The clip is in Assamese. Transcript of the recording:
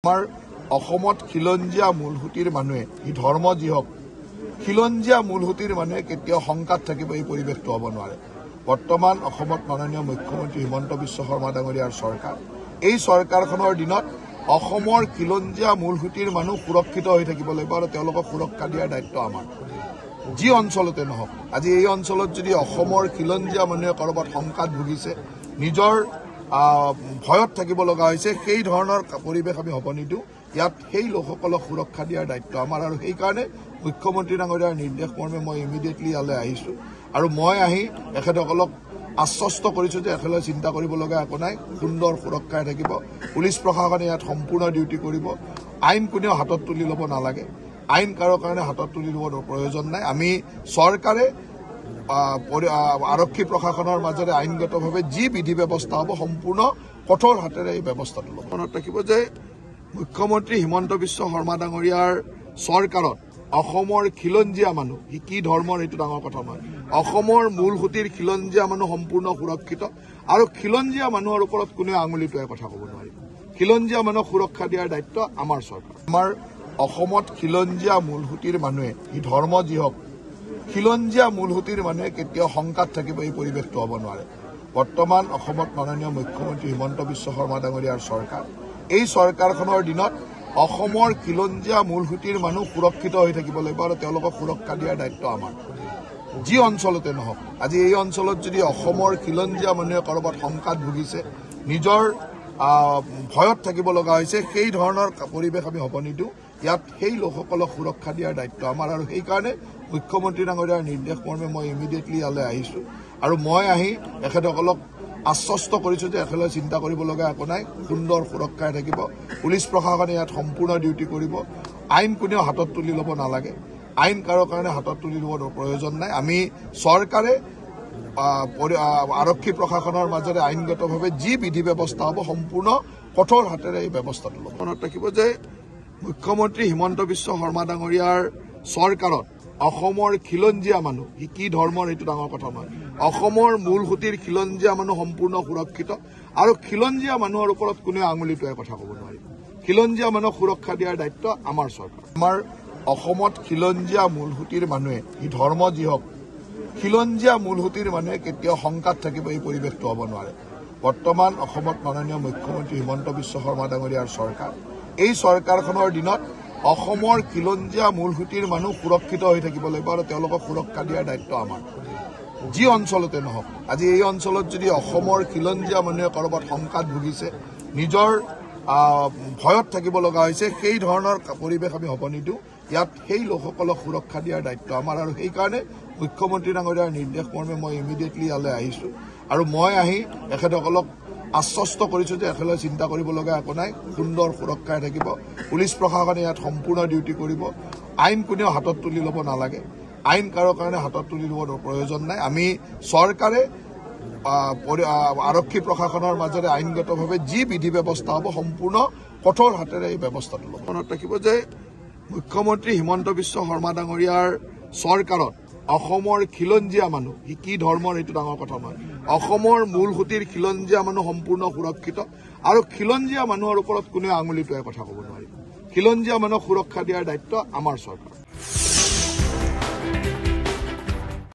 আমাৰ অসমত খিলঞ্জীয়া মূলসুঁতিৰ মানুহে ই ধৰ্ম যি হওক খিলঞ্জীয়া মূলসুঁতিৰ মানুহে কেতিয়াও শংকাত থাকিব এই পৰিৱেশটো হ'ব নোৱাৰে। বৰ্তমান অসমত মাননীয় মুখ্যমন্ত্ৰী হিমন্ত বিশ্ব শৰ্মা ডাঙৰীয়াৰ চৰকাৰ, এই চৰকাৰখনৰ দিনত অসমৰ খিলঞ্জীয়া মূলসুঁতিৰ মানুহ সুৰক্ষিত হৈ থাকিব লাগিব আৰু তেওঁলোকক সুৰক্ষা দিয়াৰ দায়িত্ব আমাৰ। যি অঞ্চলতে নহওক, আজি এই অঞ্চলত যদি অসমৰ খিলঞ্জীয়া মানুহে ক'ৰবাত শংকাত ভুগিছে, নিজৰ ভয়ত থাকিব লগা হৈছে, সেই ধৰণৰ পৰিৱেশ আমি হ'ব নিদিওঁ। ইয়াত সেই লোকসকলক সুৰক্ষা দিয়াৰ দায়িত্ব আমাৰ আৰু সেইকাৰণে মুখ্যমন্ত্ৰী ডাঙৰীয়াৰ নিৰ্দেশ মৰ্মে মই ইমিডিয়েটলি ইয়ালৈ আহিছোঁ আৰু মই আহি এখেতসকলক আশ্বস্ত কৰিছোঁ যে একেলগে চিন্তা কৰিব লগা একো নাই, সুন্দৰ সুৰক্ষাই থাকিব। পুলিচ প্ৰশাসনে ইয়াত সম্পূৰ্ণ ডিউটি কৰিব। আইন কোনেও হাতত তুলি ল'ব নালাগে, আইন কাৰো কাৰণে হাতত তুলি ল'ব প্ৰয়োজন নাই। আমি চৰকাৰে আৰক্ষী প্ৰশাসনৰ মাজেৰে আইনগতভাৱে যি বিধি ব্যৱস্থা হ'ব সম্পূৰ্ণ কঠোৰ হাতেৰে এই ব্যৱস্থাটো ল'ব। মনত ৰাখিব যে মুখ্যমন্ত্ৰী হিমন্ত বিশ্ব শৰ্মা ডাঙৰীয়াৰ চৰকাৰত অসমৰ খিলঞ্জীয়া মানুহ, কি ধৰ্মৰ এইটো ডাঙৰ কথা নহয়, অসমৰ মূলসুঁতিৰ খিলঞ্জীয়া মানুহ সম্পূৰ্ণ সুৰক্ষিত আৰু খিলঞ্জীয়া মানুহৰ ওপৰত কোনেও আঙুলি টোৱাই কথা ক'ব নোৱাৰিব। খিলঞ্জীয়া মানুহক সুৰক্ষা দিয়াৰ দায়িত্ব আমাৰ চৰকাৰ। আমাৰ অসমত খিলঞ্জীয়া মূলসুঁতিৰ মানুহে ই ধৰ্ম যি হওক খিলঞ্জীয়া মূলসুঁতিৰ মানুহে কেতিয়াও শংকাত থাকিব এই পৰিৱেশটো হ'ব নোৱাৰে। বৰ্তমান অসমত মাননীয় মুখ্যমন্ত্ৰী হিমন্ত বিশ্ব শৰ্মা ডাঙৰীয়াৰ চৰকাৰ, এই চৰকাৰখনৰ দিনত অসমৰ খিলঞ্জীয়া মূলসুঁতিৰ মানুহ সুৰক্ষিত হৈ থাকিব লাগিব আৰু তেওঁলোকক সুৰক্ষা দিয়াৰ দায়িত্ব আমাৰ। যি অঞ্চলতে নহওক, আজি এই অঞ্চলত যদি অসমৰ খিলঞ্জীয়া মানুহে ক'ৰবাত শংকাত ভুগিছে, নিজৰ ভয়ত থাকিব লগা হৈছে, সেই ধৰণৰ পৰিৱেশ আমি হ'ব নিদিওঁ। ইয়াত সেই লোকসকলক সুৰক্ষা দিয়াৰ দায়িত্ব আমাৰ আৰু সেইকাৰণে মুখ্যমন্ত্ৰী ডাঙৰীয়াৰ নিৰ্দেশ মৰ্মে মই ইমিডিয়েটলি ইয়ালৈ আহিছোঁ আৰু মই আহি এখেতসকলক আশ্বস্ত কৰিছোঁ যে একেলগে চিন্তা কৰিব লগা একো নাই, সুন্দৰ সুৰক্ষাই থাকিব। পুলিচ প্ৰশাসনে ইয়াত সম্পূৰ্ণ ডিউটি কৰিব। আইন কোনেও হাতত তুলি ল'ব নালাগে, আইন কাৰো কাৰণে হাতত তুলি ল'ব প্ৰয়োজন নাই। আমি চৰকাৰে আৰক্ষী প্ৰশাসনৰ মাজেৰে আইনগতভাৱে যি বিধি ব্যৱস্থা হ'ব সম্পূৰ্ণ কঠোৰ হাতেৰে এই ব্যৱস্থাটো ল'ব। মনত ৰাখিব যে মুখ্যমন্ত্ৰী হিমন্ত বিশ্ব শৰ্মা ডাঙৰীয়াৰ চৰকাৰত অসমৰ খিলঞ্জীয়া মানুহ, কি ধৰ্মৰ এইটো ডাঙৰ কথা নহয়, অসমৰ মূলসুঁতিৰ খিলঞ্জীয়া মানুহ সম্পূৰ্ণ সুৰক্ষিত আৰু খিলঞ্জীয়া মানুহৰ ওপৰত কোনেও আঙুলি টোৱাই কথা ক'ব নোৱাৰিব। খিলঞ্জীয়া মানুহক সুৰক্ষা দিয়াৰ দায়িত্ব আমাৰ চৰকাৰ। আমাৰ অসমত খিলঞ্জীয়া মূলসুঁতিৰ মানুহে ই ধৰ্ম যি হওক খিলঞ্জীয়া মূলসুঁতিৰ মানুহে কেতিয়াও শংকাত থাকিব এই পৰিৱেশটো হ'ব নোৱাৰে। বৰ্তমান অসমত মাননীয় মুখ্যমন্ত্ৰী হিমন্ত বিশ্ব শৰ্মা ডাঙৰীয়াৰ চৰকাৰ, এই চৰকাৰখনৰ দিনত অসমৰ খিলঞ্জীয়া মূলসুঁতিৰ মানুহ সুৰক্ষিত হৈ থাকিব লাগিব আৰু তেওঁলোকক সুৰক্ষা দিয়াৰ দায়িত্ব আমাৰ। যি অঞ্চলতে নহওক, আজি এই অঞ্চলত যদি অসমৰ খিলঞ্জীয়া মানুহে ক'ৰবাত শংকাত ভুগিছে, নিজৰ ভয়ত থাকিব লগা হৈছে, সেই ধৰণৰ পৰিৱেশ আমি হ'ব নিদিওঁ। ইয়াত সেই লোকসকলক সুৰক্ষা দিয়াৰ দায়িত্ব আমাৰ আৰু সেইকাৰণে মুখ্যমন্ত্ৰী ডাঙৰীয়াৰ নিৰ্দেশ মৰ্মে মই ইমিডিয়েটলি ইয়ালৈ আহিছোঁ আৰু মই আহি এখেতসকলক আশ্বস্ত কৰিছোঁ যে একেলগে চিন্তা কৰিব লগা একো নাই, সুন্দৰ সুৰক্ষাই থাকিব। পুলিচ প্ৰশাসনে ইয়াত সম্পূৰ্ণ ডিউটি কৰিব। আইন কোনেও হাতত তুলি ল'ব নালাগে, আইন কাৰো কাৰণে হাতত তুলি ল'ব প্ৰয়োজন নাই। আমি চৰকাৰে আৰক্ষী প্ৰশাসনৰ মাজেৰে আইনগতভাৱে যি বিধি ব্যৱস্থা হ'ব সম্পূৰ্ণ কঠোৰ হাতেৰে এই ব্যৱস্থাটো ল'ব। মনত ৰাখিব যে মুখ্যমন্ত্ৰী হিমন্ত বিশ্ব শৰ্মা ডাঙৰীয়াৰ চৰকাৰত অসমৰ খিলঞ্জীয়া মানুহ, কি ধৰ্মৰ এইটো ডাঙৰ কথা নহয়, অসমৰ মূলসুঁতিৰ খিলঞ্জীয়া মানুহ সম্পূৰ্ণ সুৰক্ষিত আৰু খিলঞ্জীয়া মানুহৰ ওপৰত কোনেও আঙুলি টোৱাই কথা ক'ব নোৱাৰিব। খিলঞ্জীয়া মানুহক সুৰক্ষা দিয়াৰ দায়িত্ব আমাৰ চৰকাৰ।